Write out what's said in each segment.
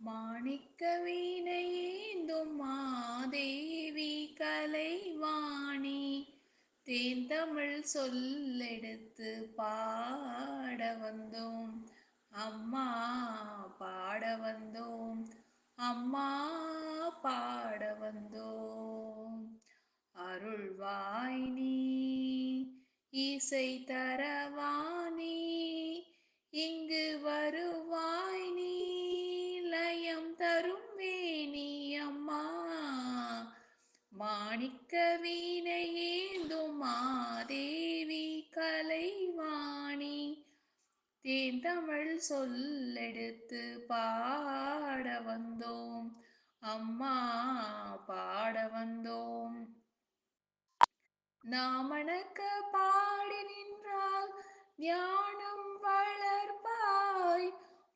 மாணிக்க வீணையேந்தும் மாதேவி கலைவாணி தேந்தமிழ் சொல்லெடுத்து பாட வந்தோம். அம்மா பாட வந்தோம். அம்மா பாட வந்தோம். அருள்வாய் நீ இசை தரவாணி இங்கு வருவாய் நீ லயம் தரும் வேணி அம்மா மாணிக்க வீணையேந்தும் மாதேவி கலைவாணி தேந்தமிழ் சொல்லெடுத்து பாட வந்தோம். அம்மா பாட வந்தோம். நாமணக்க பாடி நின்றால் ஞானம் வளர்ப்பாய்,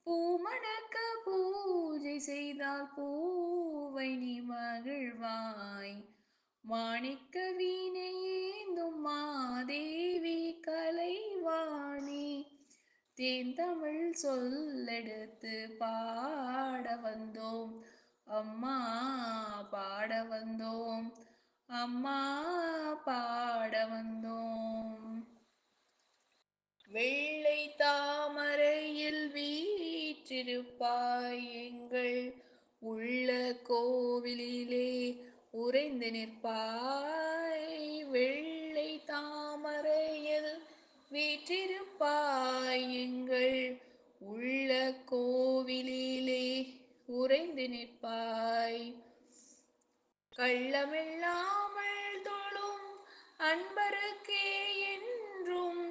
பூமணக்க பூஜை செய்தால் பூவை நீ மகிழ்வாய். மாணிக்க வீணையேந்தும் மாதேவி கலைவாணி தேந்தமிழ் சொல்லெடுத்து பாட வந்தோம். அம்மா பாட வந்தோம். அம்மா பாட வந்தோம். வெள்ளை தாமரையில் வீற்றிருப்பாய் எங்கள் உள்ள கோவிலிலே உறைந்து நிற்பாய். வெள்ளை தாமரையில் வீற்றிருப்பாய் எங்கள் உள்ள கோவிலிலே உறைந்து நிற்பாய். கள்ளமில்லாமல் தொழும் அன்பருக்கே என்றும்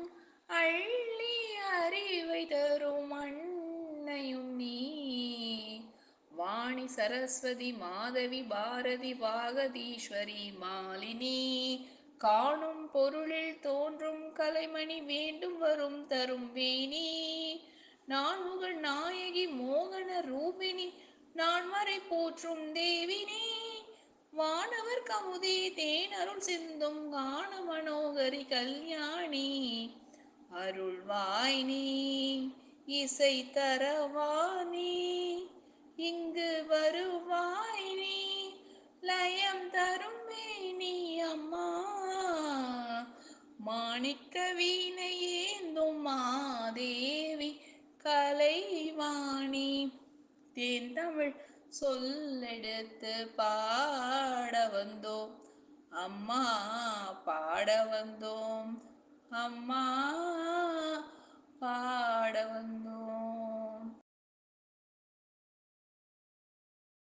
அள்ளி அறிவை தரும் அன்னையும் நீ. வாணி சரஸ்வதி மாதவி பாரதி வாகதீஸ்வரி மாலினி காணும் பொருளில் தோன்றும் கலைமணி வேண்டும் வரும் தரும் வேணி. நான்முகன் நாயகி மோகன ரூபிணி நான்மறை போற்றும் தேவினி. வானவர் கமுதே தேனருள் சிந்தும் கான மனோகரி கல்யாணி. அருள்வாய் நீ இசை தரவாணி இங்கு வருவாய் நீ லயம் தரும் வேணி அம்மா மாணிக்க வீணையேந்தும் மாதேவி கலைவாணி தேந்தமிழ் சொல்லெடுத்து பாட வந்தோம். அம்மா பாட வந்தோம். அம்மா பாட வந்தோம்.